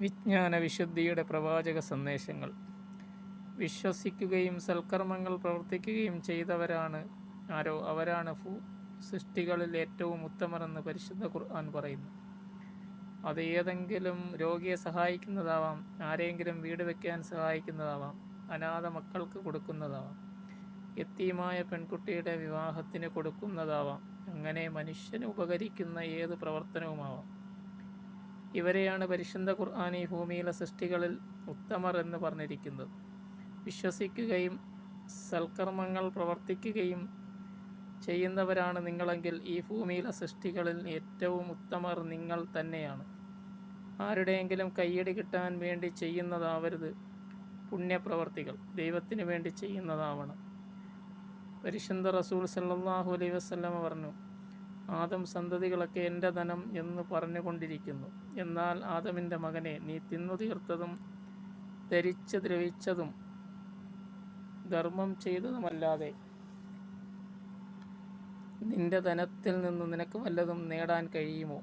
വിജ്ഞാന വിശുദ്ധിയുടെ പ്രവാചക സന്ദേശങ്ങൾ. വിശ്വസിക്കുകയും സൽക്കർമ്മങ്ങൾ പ്രവർത്തിക്കുകയും ചെയ്തവരാണ് ആരോ അവരാണ് സൃഷ്ടികളിൽ ഏറ്റവും ഉത്തമരെന്ന് പരിശുദ്ധ ഖുർആൻ പറയുന്നു. അത് ഏതെങ്കിലും രോഗിയെ സഹായിക്കുന്നതാവാം, ആരെങ്കിലും വീട് വയ്ക്കാൻ സഹായിക്കുന്നതാവാം, അനാഥ മക്കൾക്ക് കൊടുക്കുന്നതാവാം, യത്തീമായ പെൺകുട്ടിയുടെ വിവാഹത്തിന് കൊടുക്കുന്നതാവാം, അങ്ങനെ മനുഷ്യന് ഉപകരിക്കുന്ന ഏത് പ്രവർത്തനവുമാവാം. ഇവരെയാണ് പരിശുദ്ധ ഖുർആൻ ഈ ഭൂമിയിലെ സൃഷ്ടികളിൽ ഉത്തമർ എന്ന് പറഞ്ഞിരിക്കുന്നത്. വിശ്വസിക്കുകയും സൽക്കർമ്മങ്ങൾ പ്രവർത്തിക്കുകയും ചെയ്യുന്നവരാണ് നിങ്ങളെങ്കിൽ ഈ ഭൂമിയിലെ സൃഷ്ടികളിൽ ഏറ്റവും ഉത്തമർ നിങ്ങൾ തന്നെയാണ്. ആരുടെയെങ്കിലും കയ്യടി കിട്ടാൻ വേണ്ടി ചെയ്യുന്നതാവരുത്. പുണ്യപ്രവർത്തികൾ ദൈവത്തിന് വേണ്ടി ചെയ്യുന്നതാവണം. പരിശുദ്ധ റസൂൽ സല്ലല്ലാഹു അലൈഹി വസല്ലമ പറഞ്ഞു, ആദം സന്തതികളൊക്കെ എൻ്റെ ധനം എന്ന് പറഞ്ഞുകൊണ്ടിരിക്കുന്നു. എന്നാൽ ആദമിൻ്റെ മകനെ, നീ തിന്നു തീർത്തതും ധരിച്ച് ദ്രവിച്ചതും ധർമ്മം ചെയ്തതുമല്ലാതെ നിന്റെ ധനത്തിൽ നിന്ന് നിനക്ക് വല്ലതും നേടാൻ കഴിയുമോ?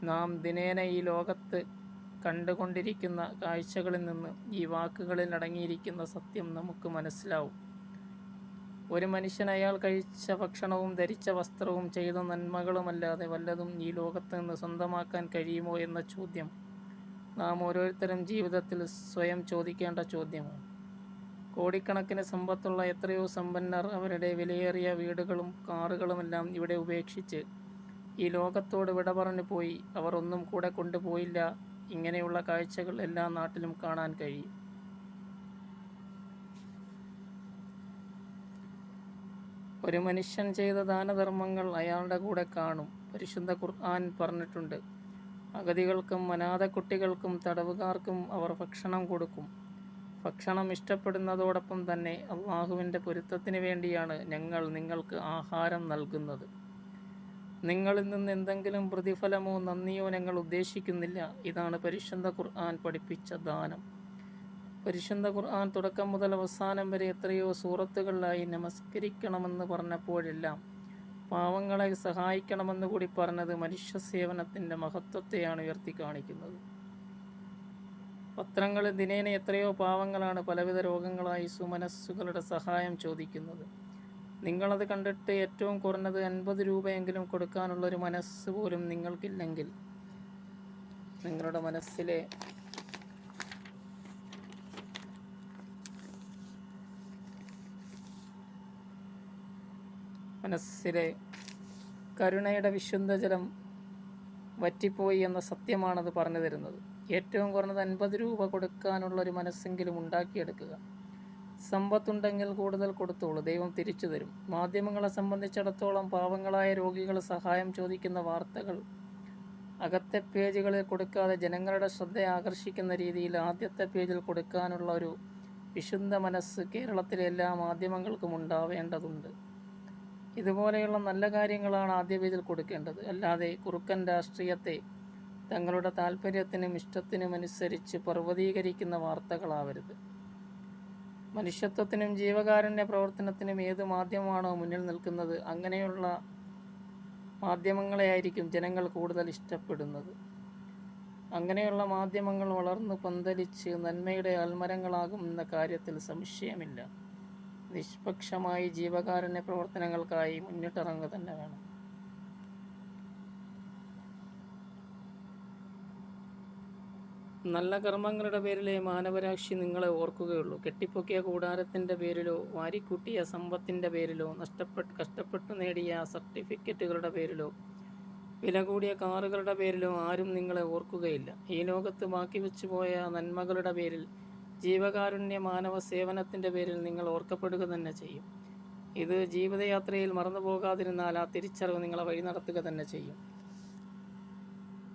നാം ദിനേന ഈ ലോകത്ത് കണ്ടുകൊണ്ടിരിക്കുന്ന കാഴ്ചകളിൽ നിന്ന് ഈ വാക്കുകളിൽ അടങ്ങിയിരിക്കുന്ന സത്യം നമുക്ക് മനസ്സിലാവും. ഒരു മനുഷ്യൻ അയാൾ കഴിച്ച ഭക്ഷണവും ധരിച്ച വസ്ത്രവും ചെയ്ത നന്മകളുമല്ലാതെ വല്ലതും ഈ ലോകത്ത് നിന്ന് സ്വന്തമാക്കാൻ കഴിയുമോ എന്ന ചോദ്യം നാം ഓരോരുത്തരും ജീവിതത്തിൽ സ്വയം ചോദിക്കേണ്ട ചോദ്യമാണ്. കോടിക്കണക്കിന് സമ്പത്തുള്ള എത്രയോ സമ്പന്നർ അവരുടെ വിലയേറിയ വീടുകളും കാറുകളുമെല്ലാം ഇവിടെ ഉപേക്ഷിച്ച് ഈ ലോകത്തോട് വിട പറഞ്ഞു പോയി. അവർ ഒന്നും കൂടെ കൊണ്ടുപോയില്ല. ഇങ്ങനെയുള്ള കാഴ്ചകൾ എല്ലാ നാട്ടിലും കാണാൻ കഴിയും. ഒരു മനുഷ്യൻ ചെയ്ത ദാനധർമ്മങ്ങൾ അയാളുടെ കൂടെ കാണും. പരിശുദ്ധ ഖുർആൻ പറഞ്ഞിട്ടുണ്ട്, അഗതികൾക്കും അനാഥ കുട്ടികൾക്കും തടവുകാർക്കും അവർ ഭക്ഷണം കൊടുക്കും. ഭക്ഷണം ഇഷ്ടപ്പെടുന്നതോടൊപ്പം തന്നെ അള്ളാഹുവിൻ്റെ പൊരുത്തത്തിന് വേണ്ടിയാണ് ഞങ്ങൾ നിങ്ങൾക്ക് ആഹാരം നൽകുന്നത്. നിങ്ങളിൽ നിന്ന് എന്തെങ്കിലും പ്രതിഫലമോ നന്ദിയോ ഞങ്ങൾ ഉദ്ദേശിക്കുന്നില്ല. ഇതാണ് പരിശുദ്ധ ഖുർആൻ പഠിപ്പിച്ച ദാനം. പരിശുദ്ധ ഖുർആൻ തുടക്കം മുതൽ അവസാനം വരെ എത്രയോ സൂറത്തുകളിലായി നമസ്കരിക്കണമെന്ന് പറഞ്ഞപ്പോഴെല്ലാം പാവങ്ങളെ സഹായിക്കണമെന്ന് കൂടി പറഞ്ഞത് മനുഷ്യ സേവനത്തിൻ്റെ മഹത്വത്തെയാണ് ഉയർത്തി കാണിക്കുന്നത്. പത്രങ്ങളിൽ ദിനേന എത്രയോ പാവങ്ങളാണ് പലവിധ രോഗങ്ങളായി സുമനസ്സുകളുടെ സഹായം ചോദിക്കുന്നത്. നിങ്ങളത് കണ്ടിട്ട് ഏറ്റവും കുറഞ്ഞത് 50 രൂപയെങ്കിലും കൊടുക്കാനുള്ളൊരു മനസ്സ് പോലും നിങ്ങൾക്കില്ലെങ്കിൽ നിങ്ങളുടെ മനസ്സിലെ കരുണയുടെ വിശുദ്ധ ജലം വറ്റിപ്പോയി എന്ന സത്യമാണത് പറഞ്ഞു തരുന്നത്. ഏറ്റവും കുറഞ്ഞത് 50 രൂപ കൊടുക്കാനുള്ളൊരു മനസ്സെങ്കിലും ഉണ്ടാക്കിയെടുക്കുക. സമ്പത്തുണ്ടെങ്കിൽ കൂടുതൽ കൊടുത്തോളൂ, ദൈവം തിരിച്ചു തരും. മാധ്യമങ്ങളെ സംബന്ധിച്ചിടത്തോളം പാവങ്ങളായ രോഗികൾ സഹായം ചോദിക്കുന്ന വാർത്തകൾ അകത്തെ പേജുകളിൽ കൊടുക്കാതെ ജനങ്ങളുടെ ശ്രദ്ധ ആകർഷിക്കുന്ന രീതിയിൽ ആദ്യത്തെ പേജിൽ കൊടുക്കാനുള്ള ഒരു വിശുദ്ധ മനസ്സ് കേരളത്തിലെ എല്ലാ മാധ്യമങ്ങൾക്കും ഉണ്ടാവേണ്ടതുണ്ട്. ഇതുപോലെയുള്ള നല്ല കാര്യങ്ങളാണ് ആദ്യ പേജിൽ കൊടുക്കേണ്ടത്. അല്ലാതെ കുറുക്കൻ രാഷ്ട്രീയത്തെ തങ്ങളുടെ താല്പര്യത്തിനും ഇഷ്ടത്തിനും അനുസരിച്ച് പർവ്വതീകരിക്കുന്ന വാർത്തകളാവരുത്. മനുഷ്യത്വത്തിനും ജീവകാരുണ്യ പ്രവർത്തനത്തിനും ഏത് മാധ്യമമാണോ മുന്നിൽ നിൽക്കുന്നത് അങ്ങനെയുള്ള മാധ്യമങ്ങളെയായിരിക്കും ജനങ്ങൾ കൂടുതൽ ഇഷ്ടപ്പെടുന്നത്. അങ്ങനെയുള്ള മാധ്യമങ്ങൾ വളർന്നു പന്തലിച്ച് നന്മയുടെ ആൽമരങ്ങളാകും എന്ന കാര്യത്തിൽ സംശയമില്ല. നിഷ്പക്ഷമായി ജീവകാരുണ്യ പ്രവർത്തനങ്ങൾക്കായി മുന്നിട്ടിറങ്ങുക തന്നെ വേണം. നല്ല കർമ്മങ്ങളുടെ പേരിലെ മാനവരാശി നിങ്ങളെ ഓർക്കുകയുള്ളൂ. കെട്ടിപ്പൊക്കിയ കൂടാരത്തിൻ്റെ പേരിലോ വാരിക്കൂട്ടിയ സമ്പത്തിൻ്റെ പേരിലോ കഷ്ടപ്പെട്ടു നേടിയ സർട്ടിഫിക്കറ്റുകളുടെ പേരിലോ വില കൂടിയ കാറുകളുടെ പേരിലോ ആരും നിങ്ങളെ ഓർക്കുകയില്ല. ഈ ലോകത്ത് ബാക്കി വെച്ചു പോയ നന്മകളുടെ പേരിൽ, ജീവകാരുണ്യ മാനവ സേവനത്തിൻ്റെ പേരിൽ നിങ്ങൾ ഓർക്കപ്പെടുക തന്നെ ചെയ്യും. ഇത് ജീവിതയാത്രയിൽ മറന്നു പോകാതിരുന്നാൽ ആ തിരിച്ചറിവ് നിങ്ങളെ വഴി നടത്തുക തന്നെ ചെയ്യും.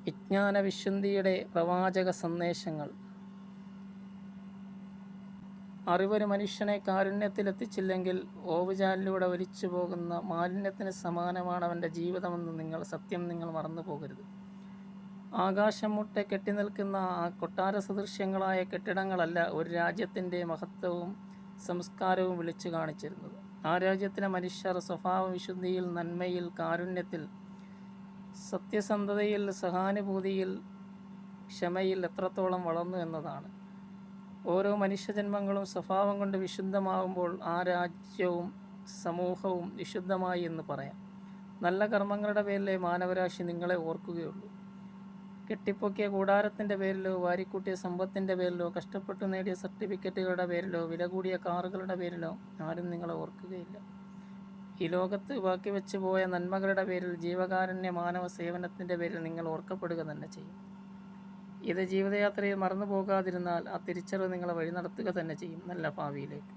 വിജ്ഞാന വിശുദ്ധിയുടെ പ്രവാചക സന്ദേശങ്ങൾ. അറിവൊരു മനുഷ്യനെ കാരുണ്യത്തിലെത്തിച്ചില്ലെങ്കിൽ ഓവുചാലിലൂടെ ഒലിച്ചു പോകുന്ന മാലിന്യത്തിന് സമാനമാണ് അവൻ്റെ ജീവിതമെന്ന് സത്യം നിങ്ങൾ മറന്നു പോകരുത്. ആകാശം മുട്ടെ കെട്ടിനിൽക്കുന്ന ആ കൊട്ടാര സദൃശ്യങ്ങളായ കെട്ടിടങ്ങളല്ല ഒരു രാജ്യത്തിൻ്റെ മഹത്വവും സംസ്കാരവും വിളിച്ചു കാണിച്ചിരുന്നത്. ആ രാജ്യത്തിലെ മനുഷ്യർ സ്വഭാവ വിശുദ്ധിയിൽ, നന്മയിൽ, കാരുണ്യത്തിൽ, സത്യസന്ധതയിൽ, സഹാനുഭൂതിയിൽ, ക്ഷമയിൽ എത്രത്തോളം വളർന്നു എന്നതാണ്. ഓരോ മനുഷ്യജന്മങ്ങളും സ്വഭാവം കൊണ്ട് വിശുദ്ധമാകുമ്പോൾ ആ രാജ്യവും സമൂഹവും വിശുദ്ധമായി എന്ന് പറയാം. നല്ല കർമ്മങ്ങളുടെ പേരിലെ മാനവരാശി നിങ്ങളെ ഓർക്കുകയുള്ളൂ. കെട്ടിപ്പൊക്കിയ കൂടാരത്തിൻ്റെ പേരിലോ, വാരിക്കൂട്ടിയ സമ്പത്തിൻ്റെ പേരിലോ, കഷ്ടപ്പെട്ടു നേടിയ സർട്ടിഫിക്കറ്റുകളുടെ പേരിലോ, വില കൂടിയ കാറുകളുടെ പേരിലോ ആരും നിങ്ങളെ ഓർക്കുകയില്ല. ഈ ലോകത്ത് ബാക്കി വെച്ച് പോയ നന്മകളുടെ പേരിൽ, ജീവകാരുണ്യ മാനവ സേവനത്തിൻ്റെ പേരിൽ നിങ്ങൾ ഓർക്കപ്പെടുക തന്നെ ചെയ്യും. ഇത് ജീവിതയാത്രയിൽ മറന്നു പോകാതിരുന്നാൽ ആ തിരിച്ചറിവ് നിങ്ങളെ വഴി നടത്തുക തന്നെ ചെയ്യും നല്ല ഭാവിയിലേക്ക്.